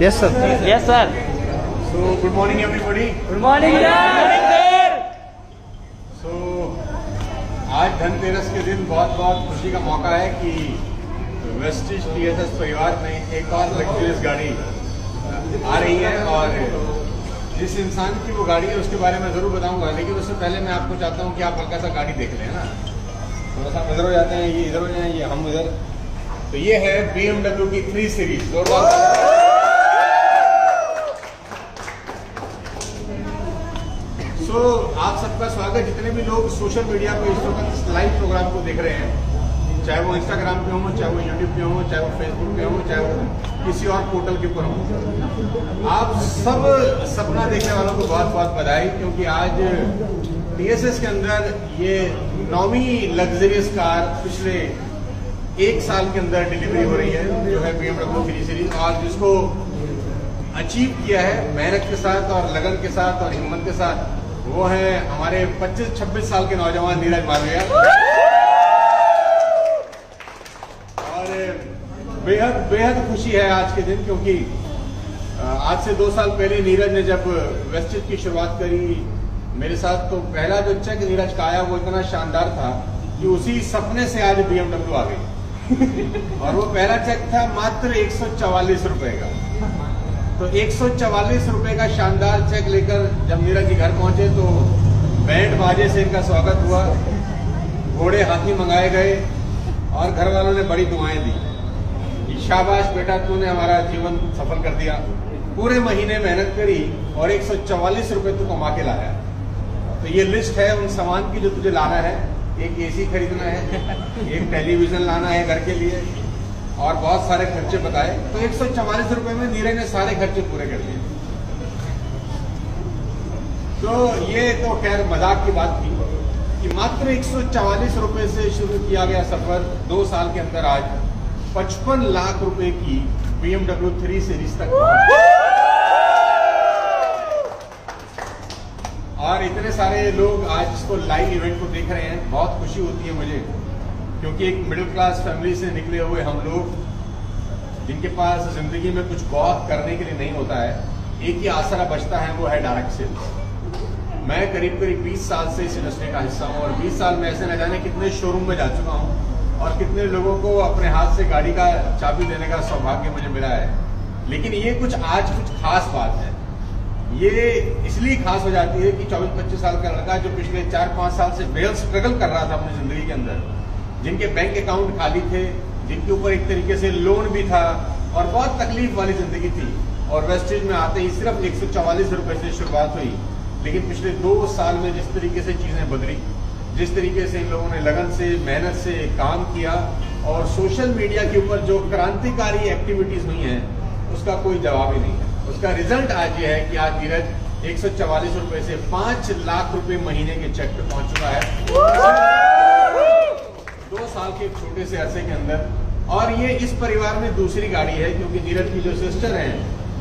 Yes, sir. Yes, sir. So, good morning, everybody. Good morning, sir. So, आज धनतेरस के दिन बहुत खुशी का मौका है कि वेस्टिज टीएसएस परिवार में एक और लग्जरियस गाड़ी आ रही है और जिस इंसान की वो गाड़ी है उसके बारे में ज़रूर बताऊंगा, लेकिन उससे पहले मैं आपको चाहता हूं कि आप हल्का सा गाड़ी देख लें ना। थोड़ा सा इधर हो जाते हैं, ये इधर हो जाए, ये हम इधर। तो ये है BMW की 3 सीरीज। तो आप सबका स्वागत, जितने भी लोग सोशल मीडिया पर इस वक्त लाइव प्रोग्राम को देख रहे हैं, चाहे वो इंस्टाग्राम पे हो, चाहे वो यूट्यूब पे हो, चाहे वो फेसबुक पे हो, चाहे वो किसी और पोर्टल के ऊपर हो, आप सब सपना देखने वालों को बहुत बहुत बधाई, क्योंकि आज टीएसएस के अंदर ये 9वीं लग्जरियस कार पिछले 1 साल के अंदर डिलीवरी हो रही है, जो है BMW 3 सीरीज। और जिसको अचीव किया है मेहनत के साथ और लगन के साथ और हिम्मत के साथ, वो है हमारे 25-26 साल के नौजवान नीरज मालविया। और बेहद खुशी है आज के दिन, क्योंकि आज से 2 साल पहले नीरज ने जब वेस्टिज की शुरुआत करी मेरे साथ, तो पहला जो चेक नीरज का आया वो इतना शानदार था कि उसी सपने से आज BMW आ गई। और वो पहला चेक था मात्र 144 रुपए का। तो 144 रुपए का शानदार चेक लेकर जब नीरज जी घर पहुंचे तो बैंड बाजे से इनका स्वागत हुआ, घोड़े हाथी मंगाए गए और घर वालों ने बड़ी दुआएं दी कि शाबाश बेटा, तूने हमारा जीवन सफल कर दिया। पूरे महीने मेहनत करी और 144 रुपए तू कमा के लाया। तो ये लिस्ट है उन सामान की जो तुझे लाना है। एक एसी खरीदना है, एक टेलीविजन लाना है घर के लिए, और बहुत सारे खर्चे बताए। तो 144 रुपए में नीरज ने सारे खर्चे पूरे कर लिए। तो ये तो खैर मजाक की बात थी कि मात्र 144 रुपए से शुरू किया गया सफर 2 साल के अंदर आज 55 लाख रुपए की BMW 3 सीरीज तक पहुंचा। और इतने सारे लोग आज इसको लाइव इवेंट को देख रहे हैं, बहुत खुशी होती है मुझे, क्योंकि एक मिडिल क्लास फैमिली से निकले हुए हम लोग, जिनके पास जिंदगी में कुछ बहुत करने के लिए नहीं होता है, एक ही आसरा बचता है, वो है डायरेक्ट सेल्स। मैं करीब 20 साल से इस इंडस्ट्री का हिस्सा हूँ और 20 साल में ऐसे न जाने कितने शोरूम में जा चुका हूँ और कितने लोगों को अपने हाथ से गाड़ी का चाबी देने का सौभाग्य मुझे मिला है। लेकिन ये कुछ खास बात है। ये इसलिए खास हो जाती है कि 24-25 साल का लड़का जो पिछले 4-5 साल से बेहद स्ट्रगल कर रहा था अपनी जिंदगी के अंदर, जिनके बैंक अकाउंट खाली थे, जिनके ऊपर एक तरीके से लोन भी था और बहुत तकलीफ वाली जिंदगी थी, और वेस्टिज में आते ही सिर्फ 144 रुपए से शुरुआत हुई। लेकिन पिछले 2 साल में जिस तरीके से चीजें बदली, जिस तरीके से इन लोगों ने लगन से मेहनत से काम किया और सोशल मीडिया के ऊपर जो क्रांतिकारी एक्टिविटीज हुई हैं, उसका कोई जवाब ही नहीं है। उसका रिजल्ट आज ये है कि आज नीरज 144 रुपए से 5 लाख रुपए महीने के चेक पे पहुंच चुका है 2 साल के छोटे से अरसे के अंदर। और ये इस परिवार में दूसरी गाड़ी है, क्योंकि नीरज की जो सिस्टर है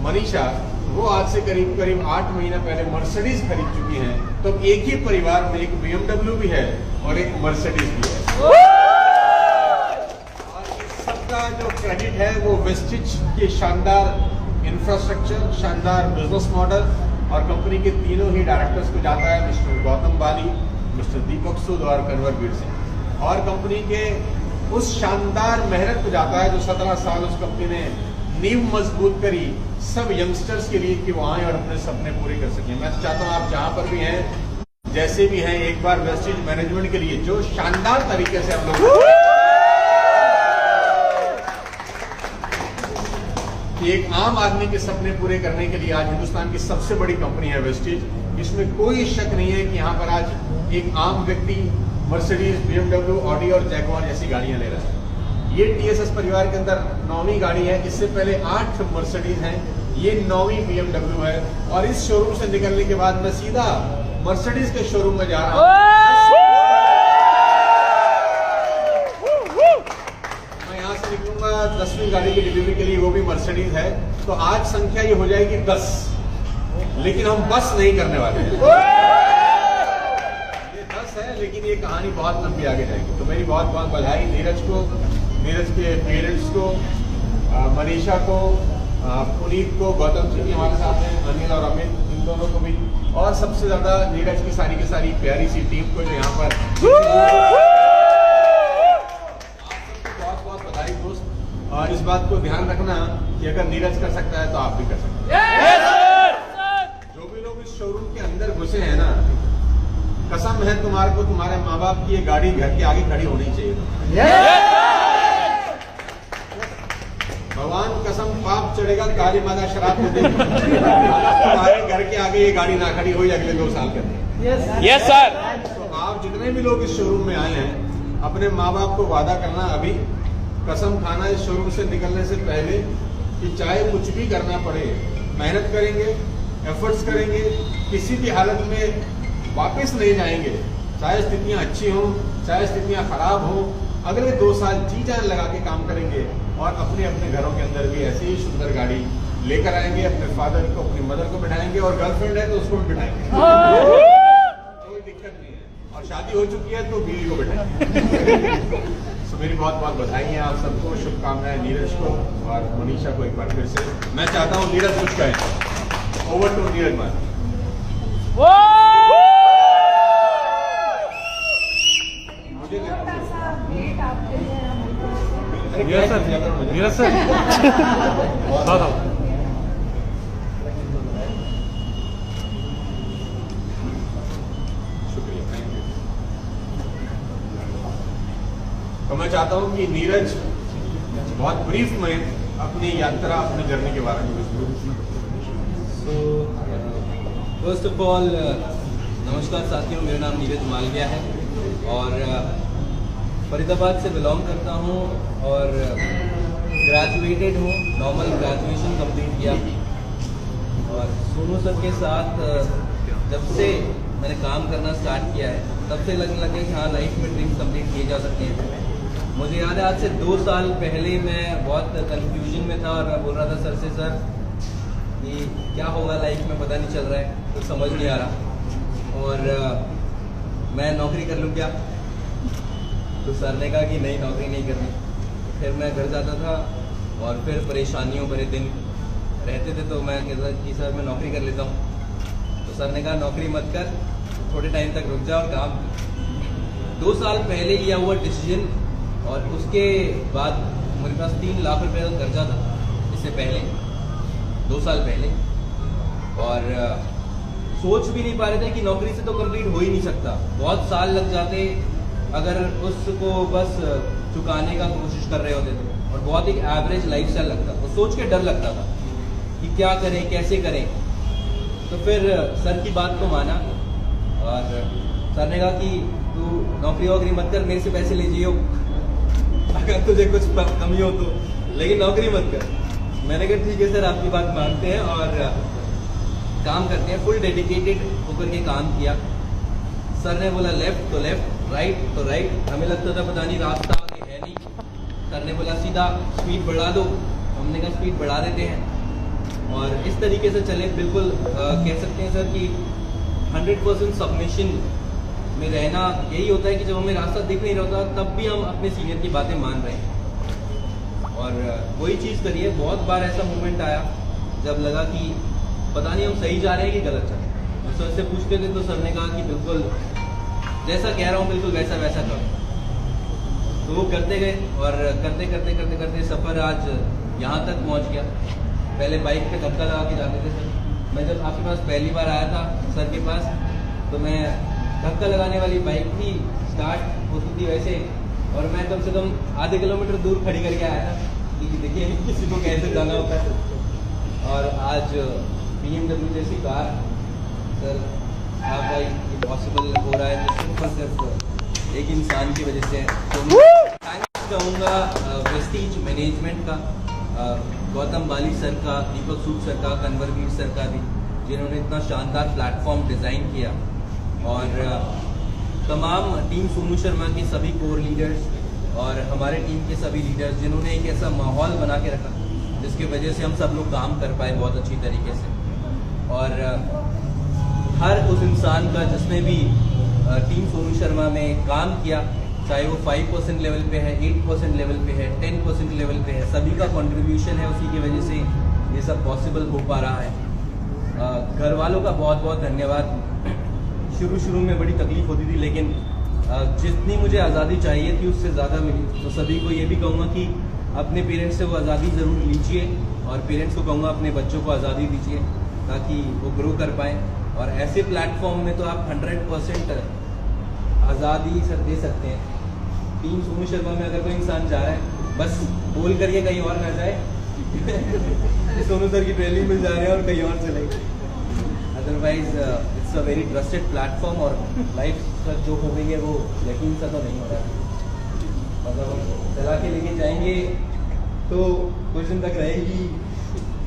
मनीषा, वो आज से करीब 8 महीना पहले मर्सिडीज खरीद चुकी हैं। तो एक ही परिवार में एक BMW भी है और एक मर्सिडीज भी है। और इस सबका जो क्रेडिट है वो वेस्टिज के शानदार इंफ्रास्ट्रक्चर, शानदार बिजनेस मॉडल और कंपनी के तीनों ही डायरेक्टर्स को जाता है, मिस्टर गौतम बाली, मिस्टर दीपक सूद और कन्वरवीर सिंह। और कंपनी के उस शानदार मेहनत को जाता है जो 17 साल उस कंपनी ने नींव मजबूत करी सब यंगस्टर्स के लिए कि वो आए और अपने सपने पूरे कर सकें। मैं चाहता हूँ आप जहां पर भी हैं, जैसे भी हैं, एक बार वेस्टिज मैनेजमेंट के लिए जो शानदार तरीके से हम लोग एक आम आदमी के सपने पूरे करने के लिए आज हिंदुस्तान की सबसे बड़ी कंपनी है वेस्टिज। इसमें कोई शक नहीं है कि यहाँ पर आज एक आम व्यक्ति मर्सिडीज, BMW, ऑडी और जैगवार जैसी गाड़ियां ले रहा है। ये टीएसएस परिवार के अंदर 9वीं गाड़ी है। इससे पहले 8 मर्सिडीज हैं, ये 9वीं BMW है। और इस शोरूम से निकलने के बाद मैं सीधा मर्सिडीज के शोरूम में जा रहा हूँ। मैं यहाँ से निकलूंगा 10वीं गाड़ी की डिलीवरी के लिए, वो भी मर्सिडीज है। तो आज संख्या ये हो जाएगी 10, लेकिन हम बस नहीं करने वाले हैं। ये 10 है, लेकिन ये कहानी बहुत लंबी आगे जाएगी। तो मेरी बहुत बहुत बधाई नीरज को, नीरज के पेरेंट्स को, मनीषा को, पुनीत को, गौतम जी भी हमारे साथ हैं, अनिल और अमित, इन दोनों को भी, और सबसे ज्यादा नीरज की सारी प्यारी सी टीम को जो यहाँ पर बहुत बहुत बधाई दोस्त। और इस बात को ध्यान रखना कि अगर नीरज कर सकता है तो आप भी कर सकते हैं। जो भी लोग इस शोरूम के अंदर घुसे हैं ना, कसम है तुम्हारे को, तुम्हारे माँ बाप की ये गाड़ी घर के आगे खड़ी होनी चाहिए। भगवान कसम, पाप चढ़ेगा, काली माता शराब दे देगी तुम्हारे घर के आगे ये गाड़ी ना खड़ी हो अगले 2 साल के अंदर। Yes sir. तो आप जितने भी लोग इस शोरूम में आए हैं, अपने माँ बाप को वादा करना, अभी कसम खाना इस शोरूम से निकलने से पहले कि चाहे कुछ भी करना पड़े, मेहनत करेंगे, एफर्ट्स करेंगे, किसी भी हालत में वापस नहीं जाएंगे। चाहे स्थितियां अच्छी हों, चाहे स्थितियां खराब हों, अगले 2 साल जी जान लगा के काम करेंगे और अपने अपने घरों के अंदर भी ऐसी ही सुंदर गाड़ी लेकर आएंगे। अपने फादर को, अपनी मदर को बिठाएंगे, और गर्लफ्रेंड है तो उसको भी बिठाएंगे, कोई दिक्कत नहीं है। और शादी हो चुकी है तो बीवी को बिठाएंगे। तो मेरी बहुत बहुत बधाई है आप सबको, शुभकामनाएं नीरज को और मनीषा को एक बार फिर से। मैं चाहता हूँ नीरज कुछ कहें। ओवर टू नीरज मान। नीरज सर शुक्रिया, थैंक यू। तो मैं चाहता हूं कि नीरज बहुत ब्रीफ में अपनी यात्रा, अपनी जर्नी के बारे में सो फर्स्ट ऑफ ऑल नमस्कार साथियों, मेरा नाम नीरज मालविया है और फरीदाबाद से बिलोंग करता हूँ और ग्रेजुएटेड हूँ, नॉर्मल ग्रेजुएशन कंप्लीट किया। और सोनू सर के साथ जब से मैंने काम करना स्टार्ट किया है, तब से लगने लगे कि हाँ, लाइफ में ड्रीम कंप्लीट किए जा सकते हैं। मुझे याद है आज से 2 साल पहले मैं बहुत कंफ्यूजन में था और मैं बोल रहा था सर से, सर कि क्या होगा लाइफ में, पता नहीं चल रहा है, कुछ समझ नहीं आ रहा और मैं नौकरी कर लूँ क्या? तो सर ने कहा कि नहीं, नौकरी नहीं करनी। फिर मैं घर जाता था और फिर परेशानियों भरे दिन रहते थे, तो मैं कहता कि सर मैं नौकरी कर लेता हूँ। तो सर ने कहा नौकरी मत कर, थोड़े टाइम तक रुक जाओ, काम। 2 साल पहले लिया हुआ डिसीजन, और उसके बाद मेरे पास 3 लाख रुपए का कर्जा था इससे पहले, 2 साल पहले। और सोच भी नहीं पा रहे थे कि नौकरी से तो कंप्लीट हो ही नहीं सकता, बहुत साल लग जाते अगर उसको बस चुकाने का कोशिश कर रहे होते थे, और बहुत ही एवरेज लाइफस्टाइल लगता। वो सोच के डर लगता था कि क्या करें, कैसे करें। तो फिर सर की बात को माना और सर ने कहा कि तू नौकरी वोकरी मत कर, मेरे से पैसे ले जियो अगर तुझे कुछ कमी हो तो, लेकिन नौकरी मत कर। मैंने कहा ठीक है सर, आपकी बात मानते हैं और काम करते हैं। फुल डेडिकेटेड होकर के काम किया। सर ने बोला लेफ्ट तो लेफ्ट, राइट तो राइट। हमें लगता था पता नहीं रास्ता आगे है नहीं। सर ने बोला सीधा स्पीड बढ़ा दो, हमने कहा स्पीड बढ़ा देते हैं और इस तरीके से चले। बिल्कुल कह सकते हैं सर कि 100% सबमिशन में रहना यही होता है कि जब हमें रास्ता दिख नहीं रहा तब भी हम अपने सीनियर की बातें मान रहे हैं और वही चीज़ करिए। बहुत बार ऐसा मोमेंट आया जब लगा कि पता नहीं हम सही जा रहे हैं कि गलत जा रहे हैं। सर से पूछते थे तो सर ने कहा कि बिल्कुल जैसा कह रहा हूँ बिल्कुल वैसा वैसा करो। तो वो करते गए और करते करते करते करते सफ़र आज यहाँ तक पहुँच गया। पहले बाइक पे धक्का लगा के जाते थे सर। मैं जब आपके पास पहली बार आया था सर के पास, तो मैं धक्का लगाने वाली बाइक थी, स्टार्ट होती थी वैसे, और मैं कम से कम आधे किलोमीटर दूर खड़ी करके आया था कि देखिए किसी को कैसे जाना होता है। और आज BMW जैसी कार सर, हाँ भाई ये पॉसिबल हो रहा है सिर्फ एक इंसान की वजह से। तो थैंक्स कहूँगा प्रेस्टीज मैनेजमेंट का, गौतम बाली सर का, दीपक सूद सर का, कन्वरवीर सर का भी, जिन्होंने इतना शानदार प्लेटफॉर्म डिज़ाइन किया, और तमाम टीम सोनू शर्मा के सभी कोर लीडर्स और हमारे टीम के सभी लीडर्स, जिन्होंने एक ऐसा माहौल बना के रखा जिसकी वजह से हम सब लोग काम कर पाए बहुत अच्छी तरीके से। और हर उस इंसान का जिसने भी टीम सोनू शर्मा में काम किया, चाहे वो 5% लेवल पे है, 8% लेवल पे है, 10% लेवल पे है, सभी का कंट्रीब्यूशन है। उसी की वजह से ये सब पॉसिबल हो पा रहा है। घर वालों का बहुत बहुत धन्यवाद। शुरू में बड़ी तकलीफ होती थी, लेकिन जितनी मुझे आज़ादी चाहिए थी उससे ज़्यादा मिली। तो सभी को ये भी कहूँगा कि अपने पेरेंट्स से वो आज़ादी ज़रूर लीजिए, और पेरेंट्स को कहूँगा अपने बच्चों को आज़ादी दीजिए ताकि वो ग्रो कर पाएँ। और ऐसे प्लेटफॉर्म में तो आप 100% आज़ादी सर दे सकते हैं। टीम सोनू शर्मा में अगर कोई इंसान जा रहा है, बस बोल कर ये कहीं और ना जाए सोनू सर की ट्रेनिंग में जा रहे हैं और कहीं और चलेंगे। Otherwise it's a very trusted platform, और लाइफ का जो हो गई है वो यकीन सा तो नहीं हो रहा। मतलब हम चला के लेके जाएंगे तो कुछ दिन तक रहेगी,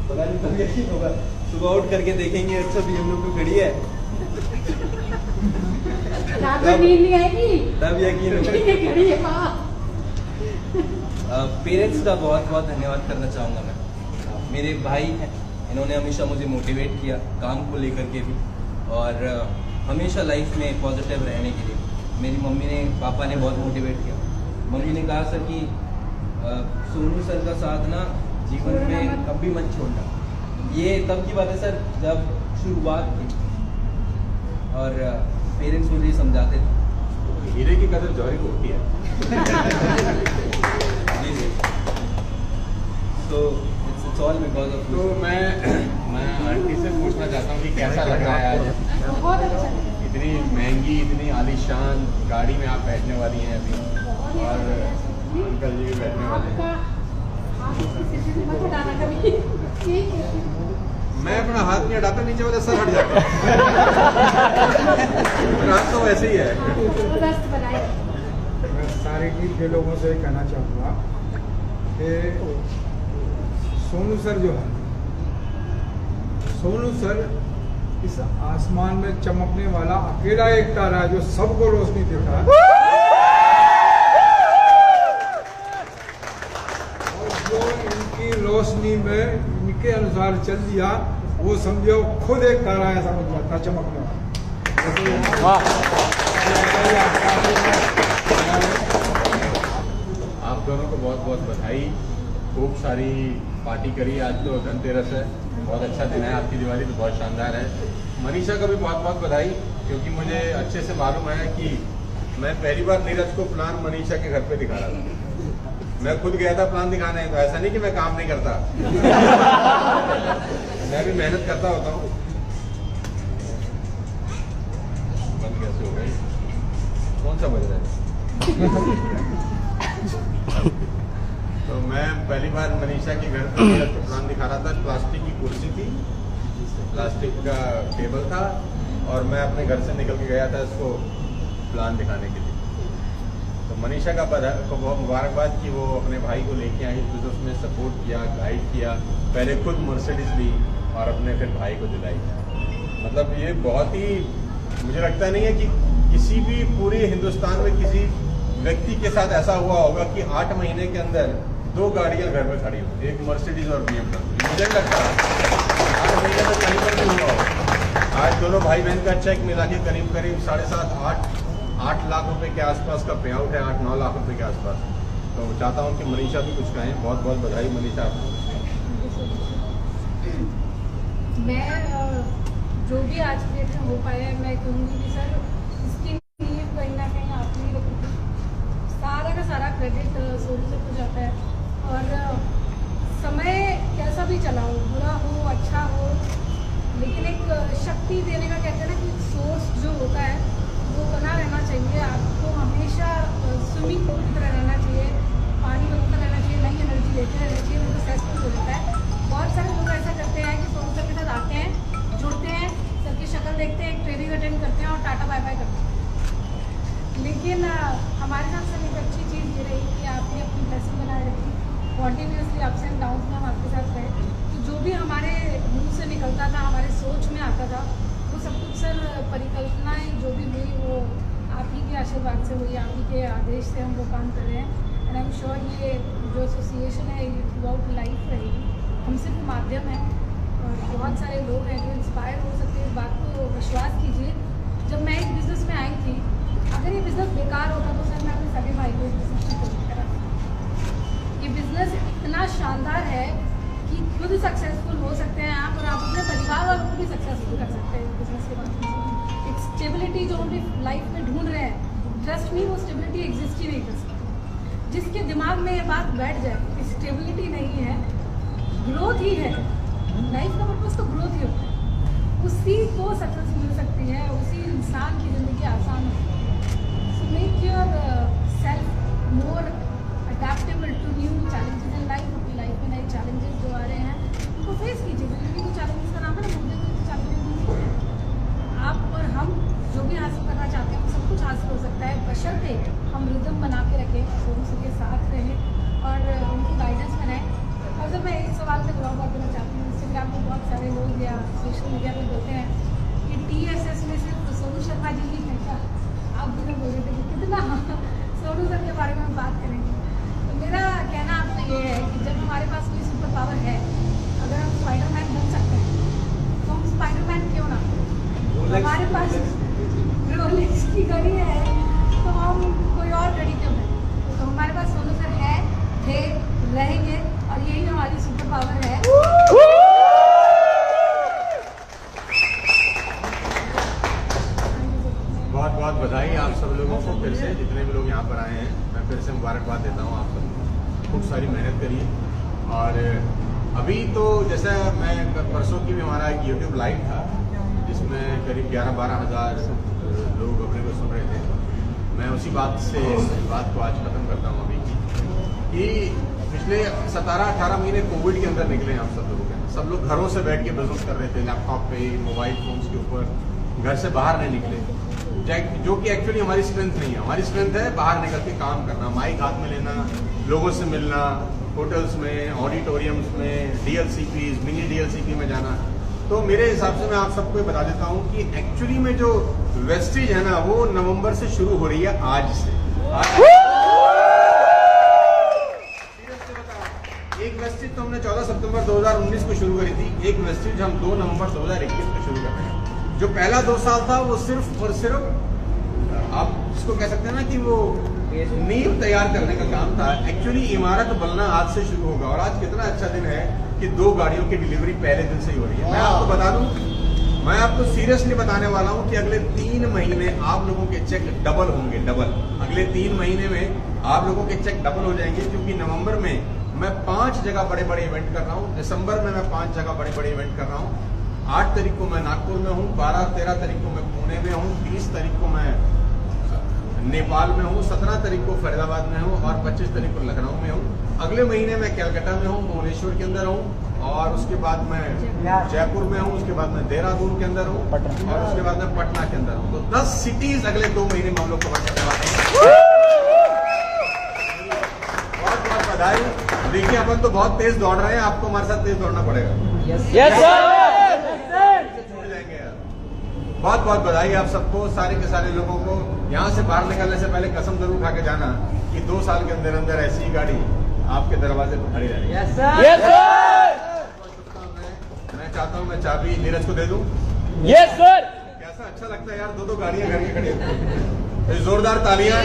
पता नहीं तब यकीन होगा। सुबह आउट करके देखेंगे अच्छा BMW खड़ी है, तब यकीन होगा। पेरेंट्स का बहुत बहुत धन्यवाद करना चाहूँगा मैं। मेरे भाई हैं, इन्होंने हमेशा मुझे मोटिवेट किया काम को लेकर के भी, और हमेशा लाइफ में पॉजिटिव रहने के लिए। मेरी मम्मी ने, पापा ने बहुत मोटिवेट किया। मम्मी ने कहा सर कि सोनू सर का साथ ना जीवन में कभी मत छोड़ना। ये तब की बात है सर जब शुरुआत थी, और पेरेंट्स मुझे समझाते थे हीरे की कदर जौहरी को होती है। जी जी। तो इट्स ऑल बिकॉज ऑफ। तो मैं आंटी से पूछना चाहता हूँ कि कैसा लग रहा है आज? बहुत अच्छा है। इतनी महंगी, इतनी आलीशान गाड़ी में आप बैठने वाली हैं अभी, और अंकल जी भी बैठने वाले हैं। मैं अपना हाथ नहीं हटाता, नीचे वाले सर हट जाते हैं। रात तो वैसे ही है। मैं सारे टीम के लोगों से कहना चाहूँगा कि सोनू सर जो है, सोनू सर इस आसमान में चमकने वाला अकेला एक तारा है जो सबको रोशनी देता है, और जो इनकी रोशनी में इनके अनुसार चल दिया वो समझो खुद एक तारा ऐसा बन जाता चमकने वाला। आप दोनों को बहुत बहुत बधाई। खूब सारी पार्टी करी। आज तो धनतेरस है, बहुत अच्छा दिन है। आपकी दिवाली तो बहुत शानदार है। मनीषा को भी बहुत बहुत बधाई, क्योंकि मुझे अच्छे से मालूम है कि मैं पहली बार नीरज को प्लान मनीषा के घर पे दिखा रहा था। मैं खुद गया था प्लान दिखाने, तो ऐसा नहीं कि मैं काम नहीं करता मैं भी मेहनत करता होता हूँ। बंद कैसे हो गई? कौन सा बज रहा है? तो मैं पहली बार मनीषा के घर पे नीरज को प्लान दिखा रहा था। प्लास्टिक की कुर्सी थी, प्लास्टिक का टेबल था, और मैं अपने घर से निकल के गया था इसको प्लान दिखाने के लिए। तो मनीषा का बहुत मुबारकबाद कि वो अपने भाई को लेके आई, तो उसने सपोर्ट किया, गाइड किया। पहले खुद मर्सिडीज ली और अपने फिर भाई को दिलाई। मतलब ये बहुत ही, मुझे लगता नहीं है कि किसी भी पूरे हिंदुस्तान में किसी व्यक्ति के साथ ऐसा हुआ होगा कि 8 महीने के अंदर 2 गाड़ियां घर में खड़ी हो, एक मर्सिडीज और BMW। मुझे लगता है 8 महीने में कहीं पर नहीं हुआ होगा। आज दोनों भाई बहन का चेक मिला के करीब 7.5 8 लाख रुपए के आसपास का पे आउट है, 8-9 लाख रुपए के आसपास। तो चाहता हूँ कि मनीषा भी कुछ कहें। बहुत बहुत बधाई मनीषा। मैं जो भी आज के डेट में हो पाया है, मैं कहूँगी कि सर इसकी नींव कहीं ना कहीं आप ही रखी थी। सारा का सारा क्रेडिट सोनू सर को जाता है। और समय कैसा भी चला हो, बुरा हो अच्छा हो, लेकिन एक शक्ति देने का कहते हैं ना कि सोर्स जो होता है वो बना रहना चाहिए। आपको हमेशा स्विमिंग पूल की तरह रहना चाहिए, पानी में उतर रहना चाहिए, नई एनर्जी लेते रहना चाहिए। वो सक्सेसफुल हो जाता है। बहुत सारे लोग ऐसा करते हैं कि सोनू सर के साथ आते हैं, जुड़ते हैं, सर की शक्ल देखते हैं, एक ट्रेनिंग अटेंड करते हैं और टाटा बाय बाय करते हैं। लेकिन हमारे साथ सर एक अच्छी चीज़ ये रही कि आपने अपनी ब्लेसिंग बनाए रखी। कॉन्टीन्यूसली अप्स एंड डाउन्स में हम आपके साथ रहे। तो जो भी हमारे मुँह से निकलता था, हमारे सोच में आता था, वो सब कुछ सर परिकल्पनाएँ जो भी हुई वो आप ही के आशीर्वाद से हुई, आप ही के आदेश से हम वो काम कर रहे हैं। एंड आई एम श्योर ये जो एसोसिएशन है ये थ्रू आउट लाइफ रहेगी। हम सिर्फ माध्यम हैं, और बहुत सारे लोग हैं जो इंस्पायर हो सकते हैं। इस बात को विश्वास कीजिए, जब मैं इस बिज़नेस में आई थी, अगर ये बिज़नेस बेकार होता तो सर मैं अपने सगे भाई को इस बिज़नेस में कोशिश करा। ये बिज़नेस इतना शानदार है कि खुद सक्सेसफुल हो सकते हैं आप, और आप अपने परिवार वालों को भी सक्सेसफुल कर सकते हैं बिजनेस के माध्यम से। एक स्टेबिलिटी जो हम अपनी लाइफ में ढूंढ रहे हैं, ट्रस्ट मी वो स्टेबिलिटी एग्जिस्ट ही नहीं कर सकती। जिसके दिमाग में ये बात बैठ जाए कि स्टेबिलिटी नहीं है, ग्रोथ ही है, लाइफ का पर्पज तो ग्रोथ ही होता है, उसी को सक्सेस मिल सकती है, उसी इंसान की ज़िंदगी आसान है। So make yourself more adaptable to new challenges in life. अपनी लाइफ में नए चैलेंजेस जो आ रहे हैं उनको फेस कीजिए। ज़िंदगी को चैलेंजेस का नाम है ना, मुद्दे को चैलेंजेस। आप और हम जो भी हासिल करना चाहते हैं वो सब कुछ हासिल हो सकता है, बशर्ते हम रिदम बना के रखें, सोनू के साथ रहें और उनकी गाइडेंस में रहें। और जब मैं एक सवाल से जवाब देना चाहती हूँ, इंस्टाग्राम पर बहुत सारे लोग या सोशल मीडिया पर बोलते हैं कि TSS में सिर्फ सोनू शर्मा जी ही हैं क्या? आप भी तो बोल रहे थे कि कितना सोनू सर के बारे में हम बात करेंगे। तो मेरा कहना आपसे ये है कि जब हमारे पास कोई सुपर पावर है, अगर हम स्पाइडरमैन बन सकते हैं तो हम स्पाइडरमैन क्यों ना? हमारे पास रोलेक्स की घड़ी है तो हम कोई और घड़ी क्यों नहीं? तो हमारे पास सोनू सर है, थे, रहेंगे और यही हमारी सुपर पावर है। बहुत बहुत बधाई आप सब लोगों को, फिर से जितने भी लोग यहाँ पर आए हैं मैं फिर से मुबारकबाद देता हूँ आप सबको। खूब सारी मेहनत करिए। और अभी तो जैसा मैं परसों की भी हमारा एक YouTube लाइव था जिसमें करीब 11-12 हज़ार लोग अपने को सुन रहे थे। मैं उसी बात को आज खत्म करता हूँ अभी कि पिछले 17-18 महीने कोविड के अंदर निकले हम सब लोगों के। सब लोग घरों से बैठ के बिजनेस कर रहे थे, लैपटॉप पे, मोबाइल फोन्स के ऊपर, घर से बाहर नहीं निकले, जो कि एक्चुअली हमारी स्ट्रेंथ नहीं है। हमारी स्ट्रेंथ है बाहर निकल के काम करना, माइक हाथ में लेना, लोगों से मिलना, होटल्स में, ऑडिटोरियम्स में, DLCPs, मिनी DLCP में जाना। तो मेरे हिसाब से मैं आप सबको बता देता हूँ कि एक्चुअली में जो वेस्टेज है ना वो नवंबर से शुरू हो रही है, आज से। एक वेस्टेज तो हमने 14 सितंबर 2019 को शुरू करी थी, एक वेस्टेज हम 2 नवंबर 2021 को शुरू कर रहे हैं। जो पहला 2 साल था वो सिर्फ और सिर्फ आप इसको कह सकते हैं ना कि वो नींव तैयार करने का काम था। एक्चुअली इमारत बनना आज से शुरू होगा। और आज कितना अच्छा दिन है कि 2 गाड़ियों की डिलीवरी पहले दिन से ही हो रही है। मैं आपको बता दूं, मैं आपको सीरियसली बताने वाला हूं कि अगले 3 महीने आप लोगों के चेक डबल होंगे, डबल। अगले 3 महीने में आप लोगों के चेक डबल हो जाएंगे, क्योंकि नवंबर में मैं 5 जगह बड़े बड़े इवेंट कर रहा हूँ, दिसंबर में मैं 5 जगह बड़े बड़े इवेंट कर रहा हूँ। 8 तारीख को मैं नागपुर में हूँ, 12-13 तारीख को मैं पुणे में हूँ, 30 तारीख को मैं नेपाल में हूँ, 17 तारीख को फरीदाबाद में हूँ और 25 तारीख को लखनऊ में हूँ। अगले महीने मैं कलकत्ता में हूँ, भुवनेश्वर के अंदर हूँ और उसके बाद मैं जयपुर में हूँ, उसके बाद मैं देहरादून के अंदर हूँ और उसके बाद मैं पटना के अंदर हूँ। तो 10 सिटीज अगले 2 महीने में हम लोग कवर करने वाले हैं। बहुत बहुत बधाई। देखिए अपन तो बहुत तेज दौड़ रहे हैं, आपको हमारे साथ तेज दौड़ना पड़ेगा। बहुत बहुत बधाई आप सबको, सारे के सारे लोगों को। यहाँ से बाहर निकलने से पहले कसम जरूर खा के जाना कि 2 साल के अंदर अंदर ऐसी गाड़ी आपके दरवाजे पर खड़ी रहेगी। मैं चाहता हूँ मैं चाबी नीरज को दे दूं। Yes sir. कैसा अच्छा लगता है यार, 2-2 गाड़ियां घर के खड़ी होती। जोरदार तालियां।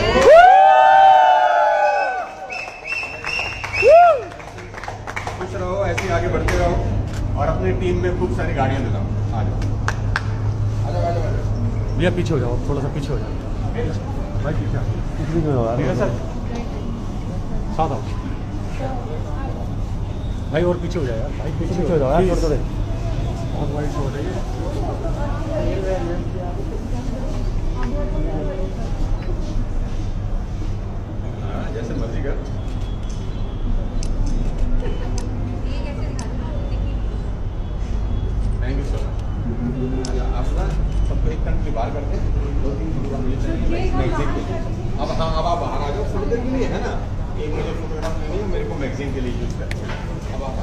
खुश रहो, ऐसे ही आगे बढ़ते रहो और अपनी टीम में खूब सारी गाड़ियां दिलाओ। आ जाओ भैया, पीछे हो जाओ, थोड़ा सा पीछे हो जाओ भाई, पीछे सर, साथ आओ भाई, और पीछे हो जाए यार भाई, पीछे हो जाओ यार, थोड़े बहुत वाइड हो रही है। जैसे मर्जी कर। Thank you so much. आप ना सबको एक घंटे बाहर करते हैं, 2-3 फोटोग्राफ मुझे चाहिए मैगजीन के लिए। अब हाँ, अब आप बाहर आ जाओ थोड़ी देर के लिए, है ना। एक मुझे फोटोग्राफ लेनी है, मेरे को मैगजीन के लिए यूज करते हैं। अब आप